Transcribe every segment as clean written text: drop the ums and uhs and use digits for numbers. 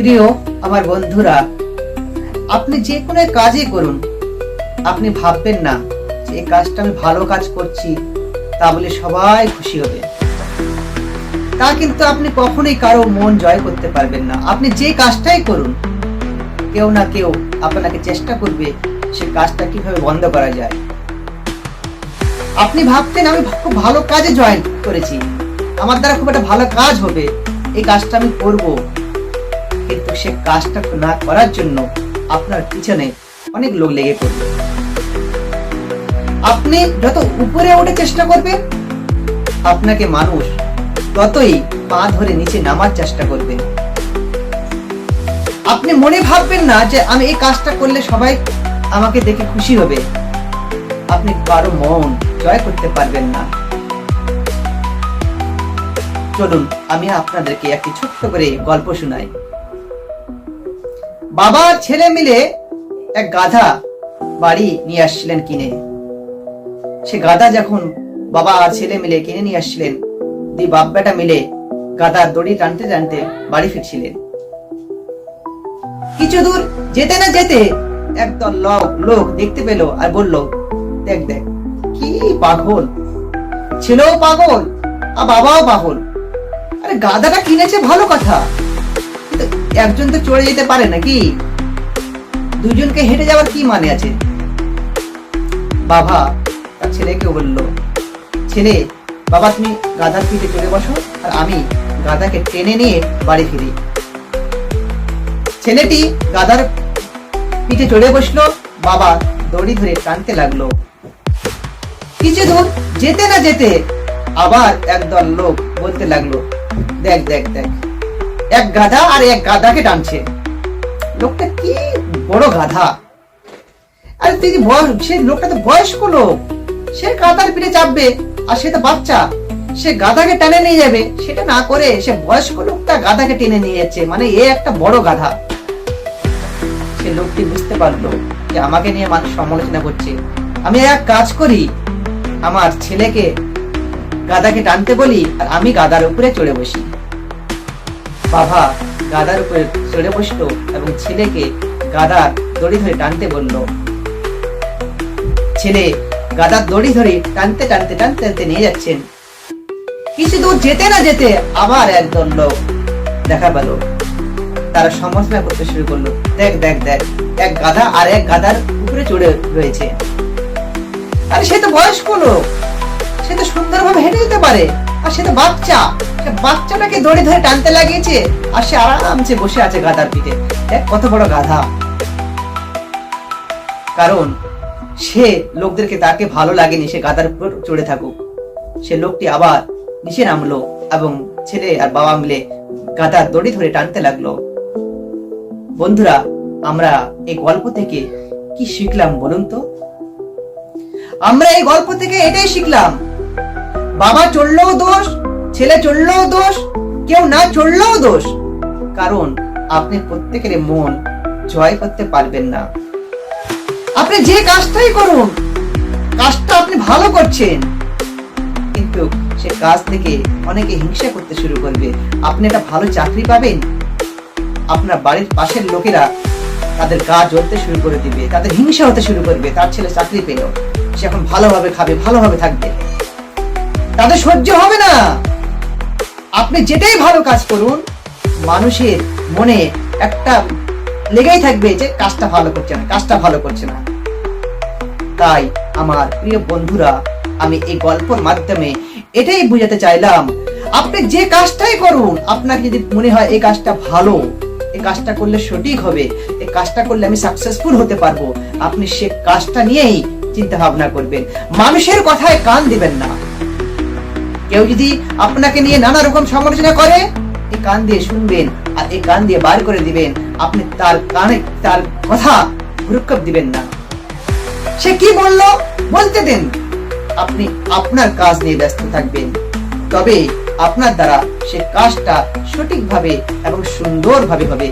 প্রিয় আমার বন্ধুরা, আপনি যে কোনো কাজই করুন, আপনি ভাববেন না যে এই কাজটা আমি ভালো কাজ করছি তা বলে সবাই খুশি হবে। তা কিন্তু আপনি কখনোই কারো মন জয় করতে পারবেন না। আপনি যে কাজটাই করুন, কেউ না কেউ আপনাকে চেষ্টা করবে সে কাজটা কিভাবে বন্ধ করা যায়। আপনি ভাবতেন আমি খুব ভালো কাজে জয়েন করেছি, আমার দ্বারা খুব একটা ভালো কাজ হবে, এই কাজটা আমি করব, কিন্তু সে কাজটা না করার জন্য আপনার পিছনে অনেক লোক লেগে পড়বে। আপনি যত উপরে ওঠে চেষ্টা করবেন, আপনাকে মানুষ ততই পা ধরে নিচে নামার চেষ্টা করবে। আপনি মনে ভাববেন না যে আমি এই কাজটা করলে সবাই আমাকে দেখে খুশি হবে। আপনি কারো মন জয় করতে পারবেন না। চলুন আমি আপনাদেরকে একটি ছোট্ট করে গল্প শোনাই। বাবা আর ছেলে মিলে এক গাধা বাড়ি নিয়ে আসছিলেন কিনে। সে গাধা যখন বাবা আর ছেলে মিলে কিনে নিয়ে আসছিলেন, দুই বাপ বেটা মিলে গাধার দড়ি টানতে টানতে বাড়ি ফিরছিলেন। কিছু দূর যেতে না যেতে একদল লোক দেখতে পেল আর বলল, দেখ দেখ কি পাগল, ছেলেও পাগল আর বাবাও পাগল। আরে গাধাটা কিনেছে ভালো কথা, কিন্তু একজন তো চড়ে যেতে পারে নাকি? দুজনকে হেঁটে যাওয়ার কি মানে আছে? বাবা তার ছেলেকে বলল, ছেলে, বাবা তুমি গাধার পিঠে চড়ে বসো আর আমি গাধাকে টেনে নিয়ে বাড়ি ফিরি। ছেলেটি গাধার পিঠে চড়ে বসলো, বাবা দড়ি ধরে টানতে লাগলো। কিছু দূর যেতে না যেতে আবার একদল লোক বলতে লাগলো, দেখ দেখ দেখ, এক গাধা আর এক গাধাকে টানছে। লোকটা কি বড় গাধা! আর সে লোকটা তো বয়স্ক লোক, সে গাধার পিঠে চাপবে আর সে তো বাচ্চা, সে গাধাকে টেনে নিয়ে যাবে। সেটা না করে সে বয়স্ক লোকটা গাধাকে টেনে নিয়ে যাচ্ছে, মানে এ একটা বড় গাধা। সে লোকটি বুঝতে পারলো যে আমাকে নিয়ে মানুষ সমালোচনা করছে। আমি এক কাজ করি, আমার ছেলেকে গাধাকে টানতে বলি আর আমি গাধার উপরে চড়ে বসি। বাবা গাধার উপরে চড়ে বসলো এবং ছেলেকে গাধার দড়ি ধরে টানতে বলল। ছেলে গাধার দড়ি ধরে টানতে টানতে টানতে টানতে নিয়ে যাচ্ছেন। কিছু দূর যেতে না যেতে আবার একদল লোক দেখা পেল। তারা সমালোচনা করতে শুরু করলো, দেখ দেখ দেখ, এক গাধা আর এক গাধার উপরে চড়ে রয়েছে। আরে সে তো বয়স্ক লোক, সে তো সুন্দরভাবে হেঁটে যেতে পারে, আর সে তো বাচ্চা, সে বাচ্চাটাকে দড়ি ধরে টানতে লাগিয়েছে আর সে আরামসে বসে আছে গাধার পিঠে। দেখ কত বড় গাধা! কারণ সে লোকদেরকে তাকে ভালো লাগেনি সে গাধার উপর চড়ে থাকুক। সে লোকটি আবার নিচে নামলো এবং ছেলে আর বাবা মিলে গাধার দড়ি ধরে টানতে লাগলো। বন্ধুরা, আমরা এই গল্প থেকে কি শিখলাম বলুন তো? আমরা এই গল্প থেকে এটাই শিখলাম, বাবা চড়লেও দোষ, ছেলে চড়লেও দোষ, কেউ না চড়লেও দোষ। কারণ আপনি প্রত্যেকের মন জয় করতে পারবেন না। আপনি যে কাজটাই করুন, কাজটা আপনি ভালো করছেন, কিন্তু সে কাজ থেকে অনেকে হিংসা করতে শুরু করবে। আপনি একটা ভালো চাকরি পাবেন, আপনার বাড়ির পাশের লোকেরা তাদের গা জ্বলতে শুরু করে দিবে, তাদের হিংসা হতে শুরু করবে। তার ছেলে চাকরি পেল, সে এখন ভালোভাবে খাবে, ভালোভাবে থাকবে, তাদের সহ্য হবে না। আপনি যেটাই ভালো কাজ করুন, মানুষের মনে একটা লেগেই থাকবে যে কাজটা ভালো করছে না, কাজটা ভালো করছে না। তাই আমার প্রিয় বন্ধুরা, আমি এই গল্পের মাধ্যমে এটাই বুঝাতে চাইলাম, আপনি যে কাজটাই করুন, আপনাকে যদি মনে হয় এই কাজটা ভালো, এই কাজটা করলে সঠিক হবে, এই কাজটা করলে আমি সাকসেসফুল হতে পারবো, আপনি সে কাজটা নিয়েই চিন্তা ভাবনা করবেন। মানুষের কথায় কান দিবেন না। কেউ যদি আপনাকে নিয়ে নানা রকম সমালোচনা করে, এই কান দিয়ে শুনবেন আর এই কান দিয়ে বার করে দিবেন। আপনি তার কানে তার কথা ভ্রুক্ষেপ দিবেন না। সে কি বললো বলতে দেন, আপনি আপনার কাজ নিয়ে ব্যস্ত থাকবেন, তবে আপনার দ্বারা সে কাজটা সঠিকভাবে এবং সুন্দরভাবে হবে।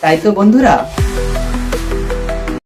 তাই তো বন্ধুরা,